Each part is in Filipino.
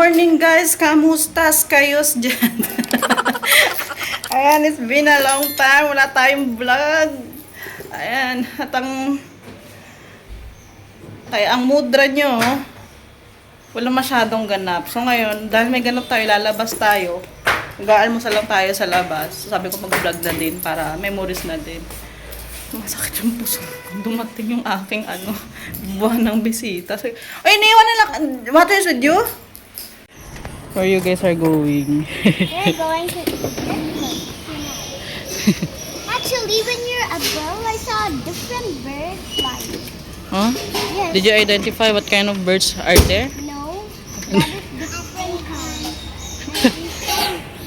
morning guys! Kamustas kayos dyan? Ayan, it's been a long time. Wala tayong vlog. Ayan, at ang mudra nyo, wala masyadong ganap. So ngayon, dahil may ganap tayo, lalabas tayo. Mag-aalmusal lang tayo sa labas. Sabi ko mag-vlog na din para memories na din. Masakit yung puso. Dumating yung aking buwan ng bisita. Ay, iniwan na lang. What is with you? Where you guys are going? We're going to Actually, when you're above, I saw a different bird flying. Huh? Yes. Did you identify what kind of birds are there? No, that is different kind.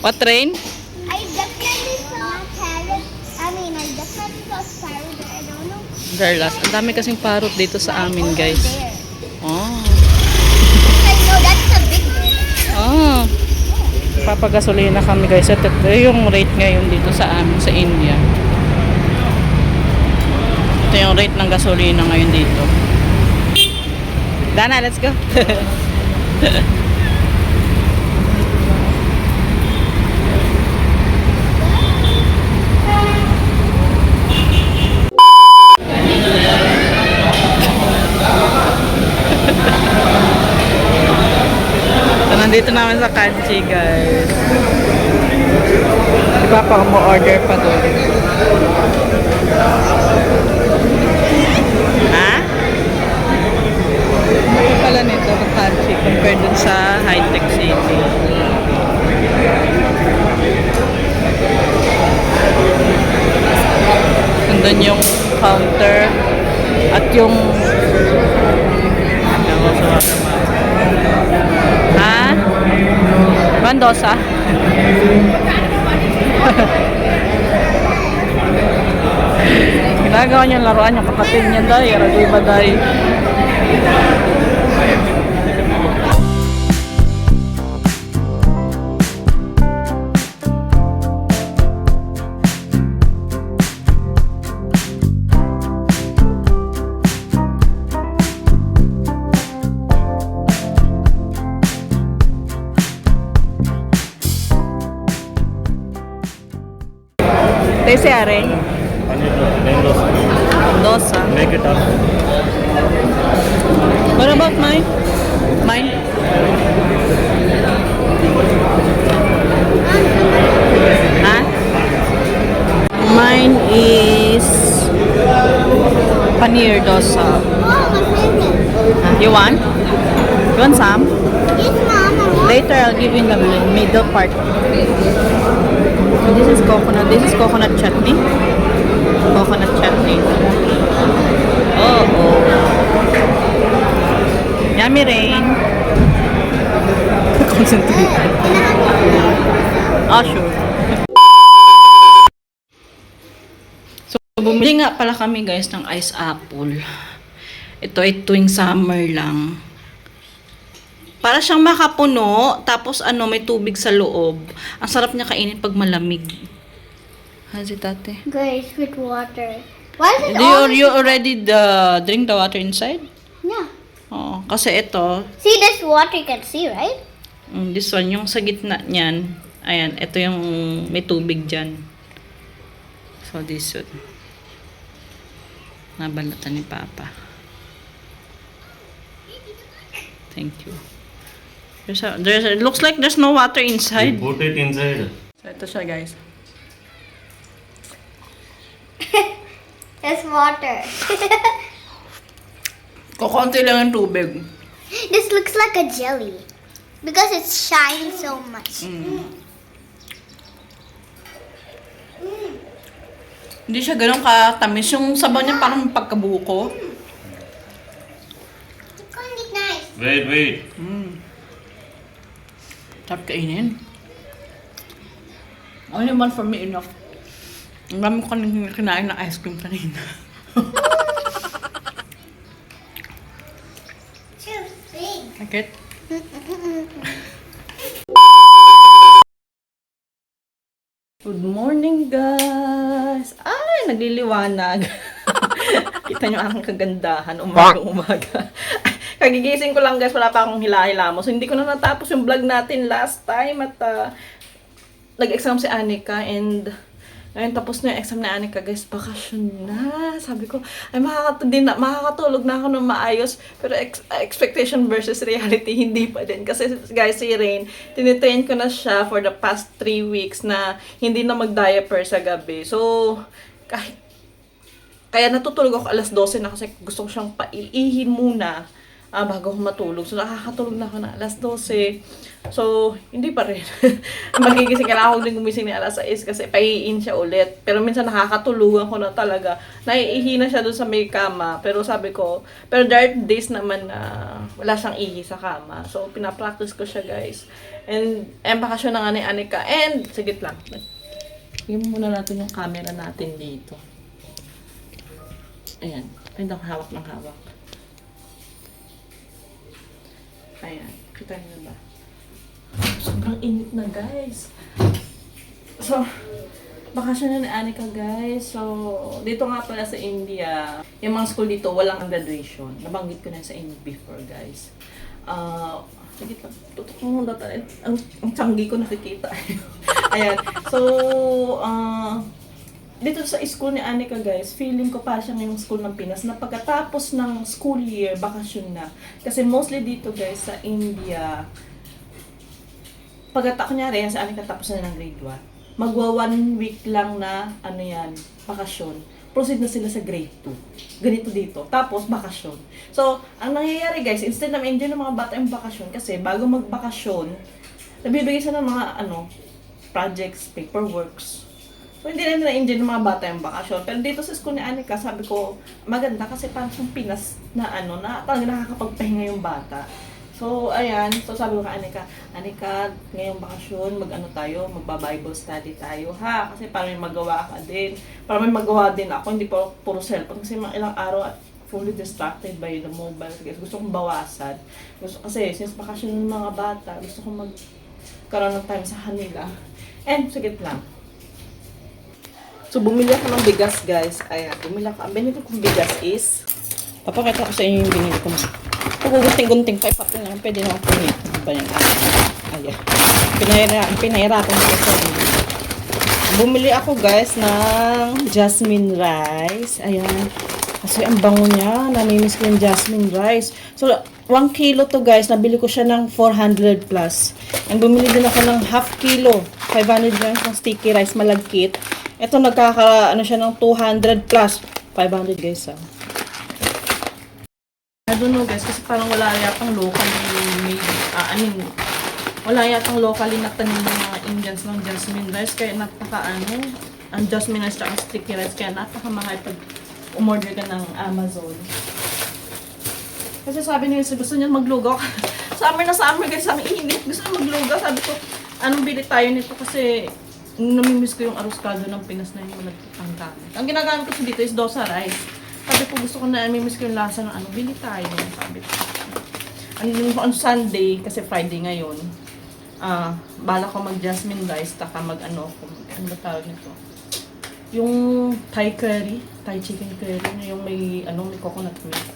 What train? I definitely saw parrot. I definitely saw sparrow, but I don't know. Darlas. Ang dami kasing parrot dito sa amin, Over guys. there. Oh. I know that's a big bird. Ah. Papagasolina kami, guys. Ito yung rate ngayon dito sa amin, sa India. Ito yung rate ng gasolina ngayon dito. Dana, let's go. So, nandito namin sa Kanchi, guys. Si Papa mo order pa doon. Ha? Ano pala nito sa Kanchi compared dun sa High-Tech City? Nandun yung counter at yung ha? Mendoza? Ginagawa niyang laruan yung kapatid niya dahil ragoy ba dahil Tese are? Mendoza. Make it up. What about mine? Mine? Huh? Mine is paneer dosa. Oh, my favorite. You want? You want some? Yes, Mama. Later, I'll give you the middle part. So this is coconut. This is coconut chutney. Coconut chutney. Oh. Yummy Rain. Concentrate. Oh, sure. So, bumili nga pala kami, guys, ng ice apple. Ito ay tuwing summer lang. Para siyang makapuno, tapos may tubig sa loob. Ang sarap niya kainin pag malamig. How's it, ate? Guys, with water. Why is it Do all? you already drink the water inside? Yeah. Oo. Kasi ito, See this water you can see, right? this one, yung sa gitna niyan, ayan, ito yung may tubig dyan. So, this one. Nabalatan ni Papa. Thank you. It looks like there's no water inside. You put it inside. So, ito siya, guys. There's water. Kukunti lang yung tubig. This looks like a jelly because it's shining so much. Hindi siya ganun katamis. Yung sabaw niya parang pagkabuko. It's going to be nice. Wait. Sarap kainin. Only one for me enough. Ang dami ko kinain ng ice cream kanina. Too big. Bakit? Good morning, guys! Ay, nagliliwanag. Kita niyo ang kagandahan. Umaga. Kagigising ko lang guys, wala pa akong hila-hila mo. So hindi ko na natapos yung vlog natin last time at nag-exam si Anika and ngayon tapos na yung exam ni Anika guys, bakasyon na. Sabi ko, ay makakatulog na ako ng maayos. Pero expectation versus reality, hindi pa din. Kasi guys, si Rain, tinitrain ko na siya for the past 3 weeks na hindi na mag-diaper sa gabi. So, kaya natutulog ako alas 12 na kasi gusto ko siyang paiihin muna bago ako matulog. So, nakakatulog na ako na alas 12. So, hindi pa rin. Magigising kailangan ko din gumising ni alas 6 kasi paiiin siya ulit. Pero minsan nakakatulugan ko na talaga. Naiihi na siya doon sa may kama. Pero sabi ko, pero there are days naman na wala siyang ihi sa kama. So, pinapractice ko siya guys. And bakasyon na nga ni Anika. And, sigit lang. Bigyan muna natin yung camera natin dito. Ayan. Hindi ako hawak ng hawak. Ayan. Kita niyo ba? Sobrang init na guys. So, bakasyon na ni Anika guys. So, dito nga pala sa India, yung mga school dito, walang graduation. Nabanggit ko na sa inyo before guys. Sige lang. Tutok mo muna tayo. Ang tiyanggi ko nakikita. Ayan. So, dito sa school ni Anika guys, feeling ko pa siya ngayong school ng Pinas na pagkatapos ng school year, bakasyon na. Kasi mostly dito guys sa India, kunyari sa Anika tapos na ng grade 1, magwa 1 week lang na bakasyon. Proceed na sila sa grade 2. Ganito dito. Tapos, bakasyon. So, ang nangyayari guys, instead na ma-enjoy ng mga bata yung bakasyon, kasi bago magbakasyon, nabibigay sila ng mga projects, paperworks. So, hindi na na-enjoy ng mga bata yung bakasyon. Pero dito sa school ni Anika, sabi ko, maganda kasi parang sa Pinas na na talaga nakakapagpahinga yung bata. So, ayan. So, sabi ko kay Anika, ngayong bakasyon, magba-Bible study tayo, ha? Kasi para may magawa ka din. Para may magawa din ako, hindi pa puro cellphone. Kasi mga ilang araw at fully distracted by the mobile. Gusto kong bawasan. Kasi, since bakasyon ng mga bata, gusto kong magkaroon ng time sa kanila. And, sigit lang. So, bumili ako ng bigas, guys. Ayan, bumili ako. Ang binili kong bigas is, papakita ko sa inyo yung binili ko. Kung gunting-gunting pa, ipapin lang. Pwede naman punit. Ba yan? Ayan. Pinahirapan ko sa inyo. Bumili ako, guys, ng jasmine rice. Ayan. Kasi ang bango niya. Namimiss ko yung jasmine rice. So, 1 kilo to, guys. Nabili ko siya ng 400 plus. And bumili din ako ng half kilo. 500 grams ng sticky rice, malagkit. Ito siya ng 200 plus. 500 guys I don't know guys, kasi parang wala yatang locally made, wala yatang locally natanim ng mga Indians ng jasmine rice. Kaya ang jasmine rice at sticky rice, kaya napakamahal pag umorder ka ng Amazon. Kasi sabi niya, gusto niya maglugaw. Summer na summer guys, ang init. Gusto niya maglugaw. Sabi ko, anong bili tayo nito kasi namimiss ko yung arroz caldo ng Pinas na yung malagkitang gamit. Ang ginagamit ko dito is dosa rice. Sabi ko gusto ko na namimiss ko yung lasa ng bili tayo. Sabi ko. On Sunday, kasi Friday ngayon, bala ko mag-jasmine rice, taka ano ba tawag nito? Yung Thai curry, Thai chicken curry, yung may coconut milk.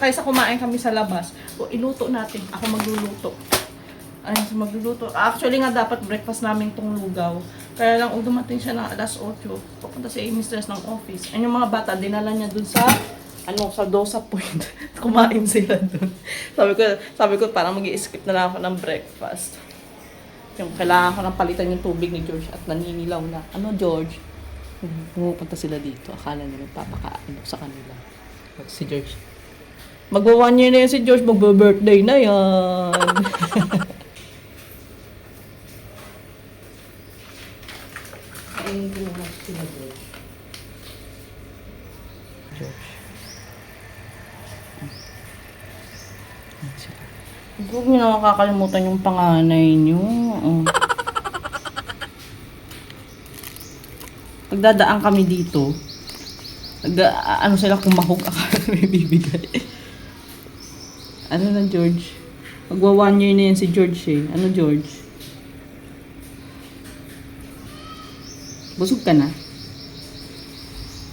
Kaysa kumain kami sa labas, iluto natin. Ako magluluto. Ayun, so magluluto. Actually nga dapat breakfast namin tong lugaw. Kaya lang dumating siya ng alas 8. Pupunta si mistress ng office. And yung mga bata, dinala niya dun sa sa Dosa Point. Kumain sila dun. Sabi ko parang mag-i-skip na lang ako ng breakfast. Yung kailangan ko nang palitan yung tubig ni George at naninilaw na. George? Pumupunta sila dito. Akala nila papakaano sa kanila. Si George. Magwa 1 year na yan si George. Magba-birthday na yan. Hindi mo na sila George. Huwag niyo na makakalimutan yung panganay niyo. Pagdadaan kami dito, sila kumahog akala may bibigay. Na George? Magwa 1 year na yan si George eh. George? Busog ka na?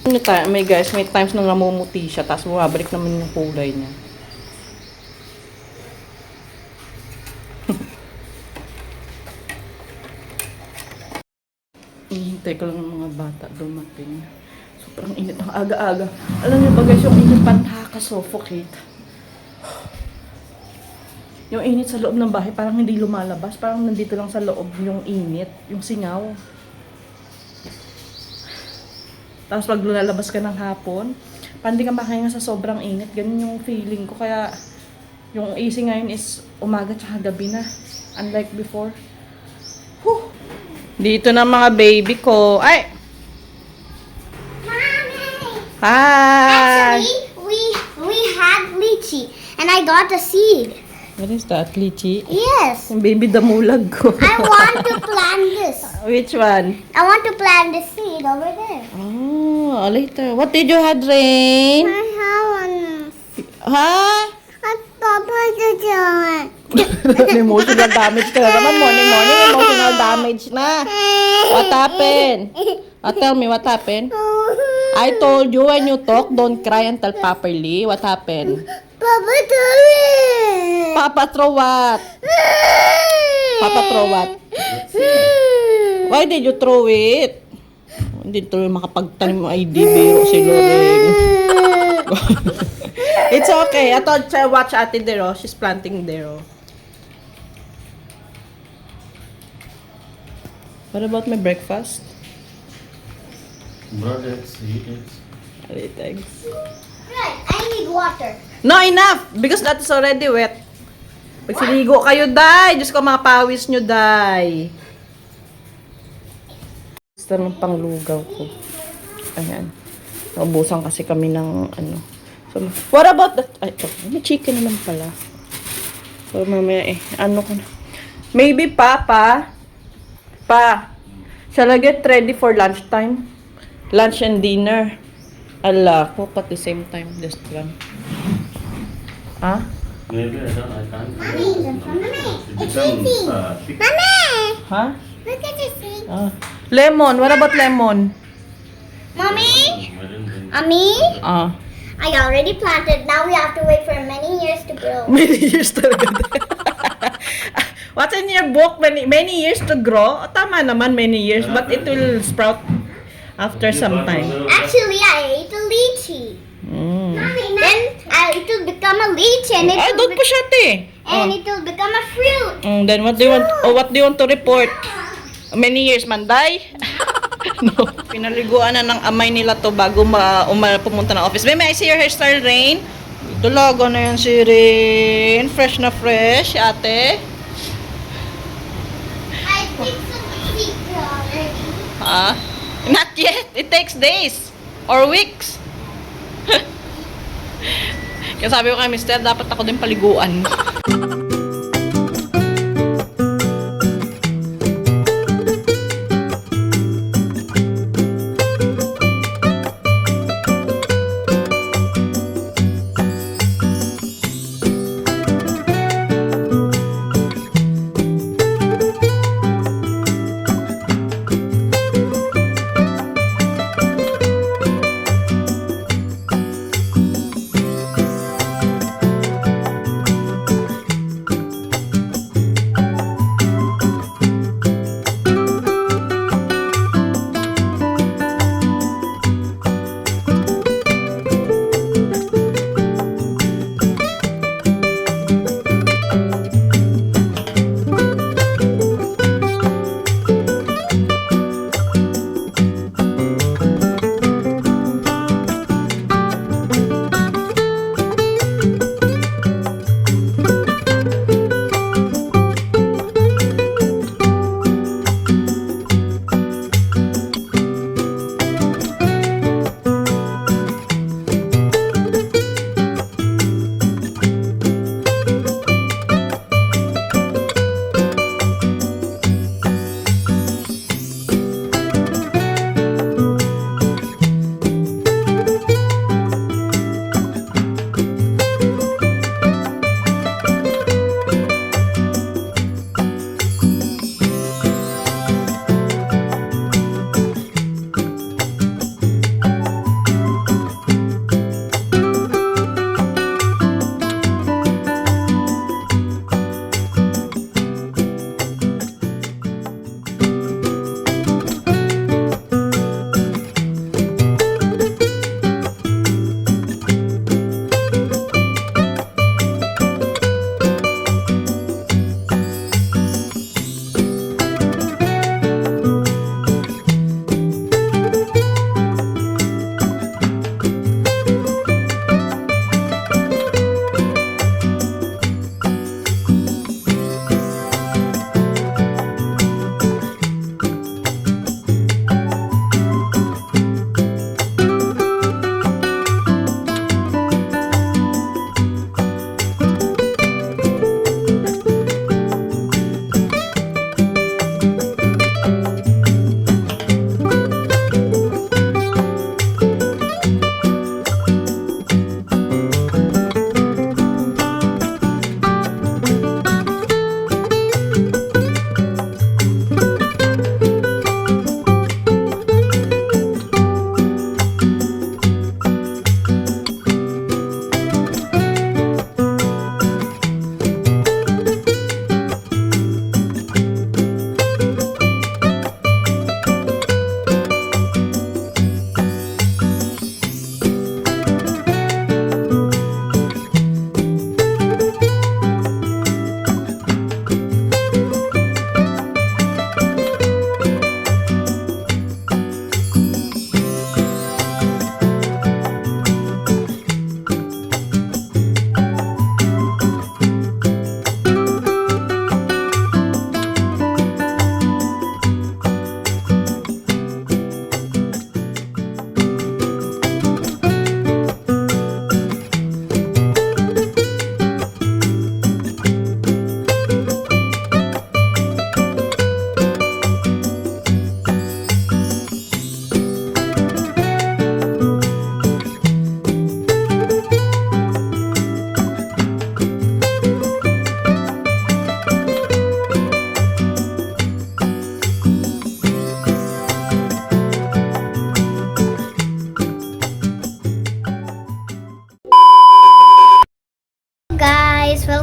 May guys, may times nang namumuti siya, tapos bumabalik naman yung kulay niya. Hihintay ko lang ng mga bata dumating. Sobrang init ng aga-aga. Alam niyo ba guys, yung init pa nakaka-suffocate. Yung init sa loob ng bahay, parang hindi lumalabas. Parang nandito lang sa loob yung init, yung singaw. Tapos pag lulalabas ka ng hapon, parang hindi ka makahinga sa sobrang init. Ganun yung feeling ko. Kaya yung AC ngayon is umaga tsaka gabi na. Unlike before. Whew! Dito na mga baby ko. Ay! Mommy! Hi! Actually, we had lychee, and I got a seed. What is that? Lychee? Yes. Yung baby damulag ko. I want to plant this. Which one? I want to plant the seed over there. Oh, later. What did you had, Rain? I have one. Ha? I Papa to do it. Emotional damage ka na naman. Morning, emotional damage na. What happened? Tell me, what happened? I told you when you talk, don't cry and tell properly. What happened? Papa do it. Papa throw what? Papa throw what? Why did you throw it? Hindi tuloy makapagtanim ng ID, biro si Loreng. It's okay. I thought watch Ate Dero. She's planting Dero. What about my breakfast? Broad eggs, sweet eggs. Alright, thanks. Right, I need water. No, enough! Because that is already wet. Pag sinigo kayo, Day! Diyos ko, mga pawis nyo, Day! Gusto ng panglugaw ko. Ayan. Naubusan kasi kami ng ano. So, what about that? Ay, ito. May chicken naman pala. So, mamaya ano ko na. Maybe, Pa, shall I get ready for lunchtime? Lunch and dinner. Ala, cook at the same time. Just one. Ha? Maybe I can't. Mommy, It becomes thick. Mommy, Ha? look at this thing. Ah. Lemon. What about lemon? Mommy, I didn't think. Mommy, Ah. I already planted. Now we have to wait for many years to grow. Many years talaga. What's in your book? Many years to grow? Oh, tama naman, many years. But it will sprout after some time. Actually, I ate a lychee. Mm. Then it will become a lychee, and Ay, doon po siya, te. and it will become a fruit. Then what do you want? Oh, what do you want to report? Many years, Manday? No. Pinaliguan na ng amay nila to bago pumunta ng office. May I see your hairstyle, Rain? Dulago na yan si Rain. Fresh na fresh, ate. I picked some seeds already. Ha? Not yet. It takes days or weeks. Kaya sabi ko kay Mister, dapat ako din paliguan.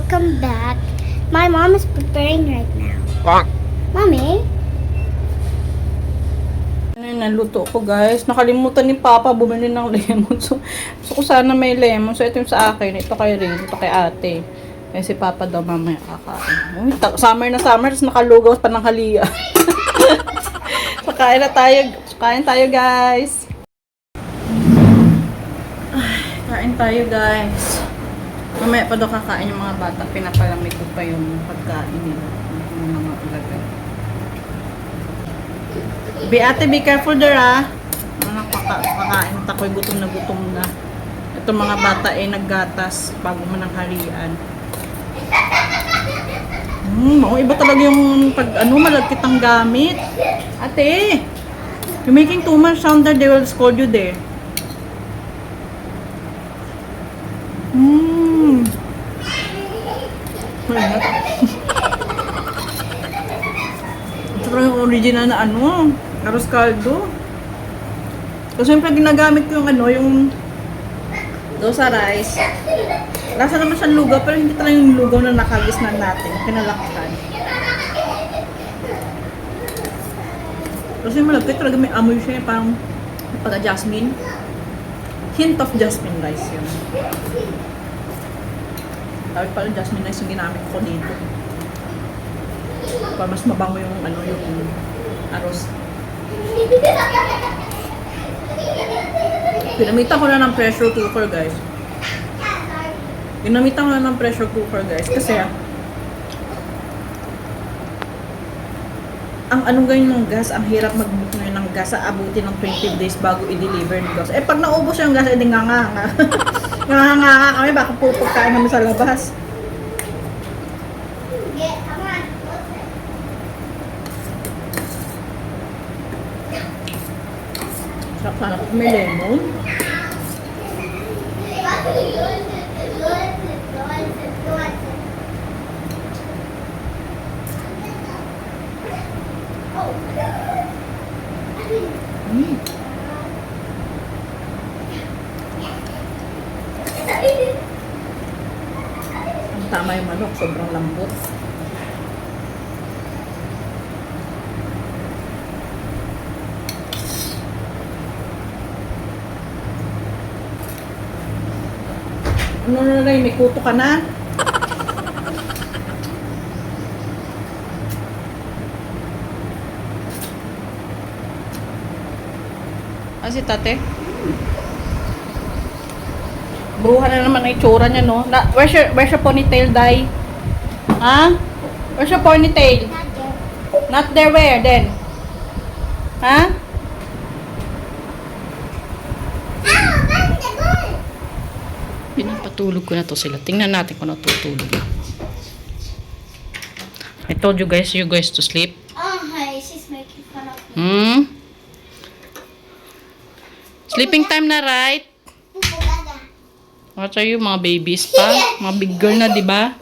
welcome back. My mom is preparing right now. Mommy? Ano yung naluto ko, guys? Nakalimutan ni Papa bumili ng lemon. So ko sana may lemon. So, ito yung sa akin. Ito kay Rin. Ito kay ate. Kaya si Papa daw mamaya kakain. Uy, summer na summer. Tapos nakalugaw pa ng halia. So, kain na tayo. Kain tayo, guys. Ay, kain tayo, guys. Mamaya pa daw kakain yung mga bata. Pinapalamig ko pa yung pagkain nila. Yung mga ulagay. Ate, be careful there, ah. Kakain at ako'y gutom na. Ito mga bata ay naggatas bago mananghalian. Iba talaga yung pag malagkit ang gamit. Ate, you're making too much sound there, they will scold you there. Ito yung original na arroz caldo. Kasi siyempre ginagamit ko yung dosa rice. Lasa naman siyang lugaw, pero hindi talaga yung lugaw na nakagisnan natin. Pinalakpan. Kasi malagkit talaga, may amoy siya. Parang pagka-jasmine. Hint of jasmine rice yun. Tawag pala jasmine rice yung ginamit ko dito. Para mas mabango yung yung arroz. Ginamitan ko na ng pressure cooker, guys. Kasi ang ganyan ng gas, ang hirap mag-book ngayon ng gas, abutin ng 20 days bago i-deliver ng gas. Pag naubos yung gas, edi nga. Nga kami, baka pupagkain kami sa labas. Sarap sana kung may lemon. Tama yung manok, sobrang lambot. Ano na rin, may kuto ka na? Si tate? Bruha na naman ang itsura niya, no? Where's your ponytail, Dai? Ha? Where's your ponytail? Not there, where then? Ha? Pinapatulog ko na to sila. Tingnan natin kung natutulog na. I told you guys to sleep. Oh, hi. She's making fun of me. Sleeping time na, right? What are you, mga babies pa? Mga big girl na, di ba?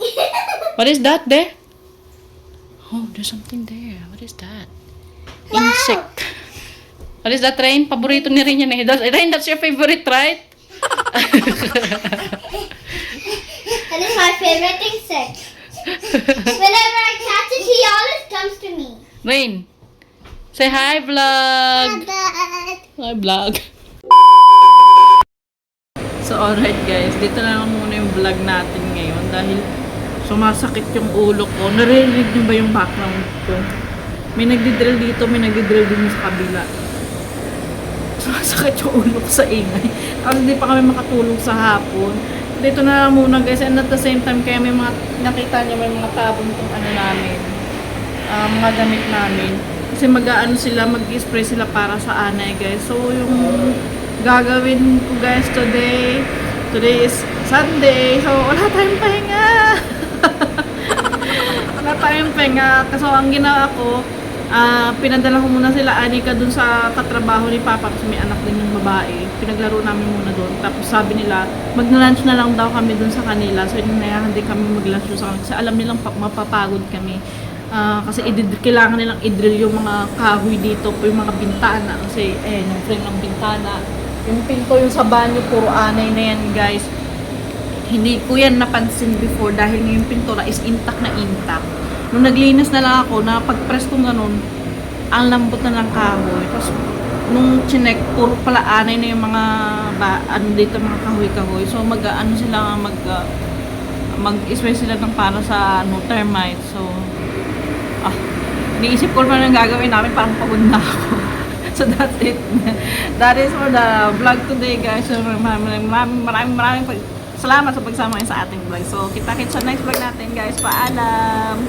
What is that there? Oh, there's something there. What is that? Insect. What is that, Rain? Paborito ni Rain yan eh. Rain, that's your favorite, right? That is my favorite insect. Whenever I catch it, he always comes to me. Rain, say hi, vlog. Hi, vlog. So, alright guys, dito na lang muna yung vlog natin ngayon dahil sumasakit yung ulo ko. Narinig niyo ba yung background ko? May nagdidrill dito, may nagdidrill din sa kabila. Sumasakit yung ulo ko sa ingay. Tapos hindi pa kami makatulog sa hapon. Dito na lang muna guys, and at the same time kaya may mga, nakita niyo may mga tabon kung namin, mga damit namin. Kasi sila, mag-spray sila para sa anay guys. So, yung gagawin ko guys today is Sunday, so wala tayong pahinga. So ang ginawa ko, pinadala ko muna sila Anika dun sa katrabaho ni Papa kasi may anak din yung babae. Pinaglaro namin muna dun, tapos sabi nila mag-lunch na lang daw kami dun sa kanila, so inayahan din kami mag-lunch dun sa kanila kasi alam nilang mapapagod kami. Kasi kailangan nilang i-drill yung mga kahoy dito po, yung mga bintana kasi yung frame ng bintana, yung pinto yung sa banyo puro anay na yan guys. Hindi ko yan napansin before dahil yung pintura is intact na intact. Nung naglinis na lang ako, na pag-press ko ganun, ang lambot na ng kahoy. Tapos, nung chinek, puro pala anay na yung mga, ano dito, mga kahoy-kahoy. So, mag-spray sila ng para sa, termite. So, iniisip ko naman ang gagawin namin, parang pagod na ako. So, that's it. That is for the vlog today, guys. So, maraming salamat sa pagsama sa ating vlog. So, kita-kits sa next vlog natin, guys. Paalam!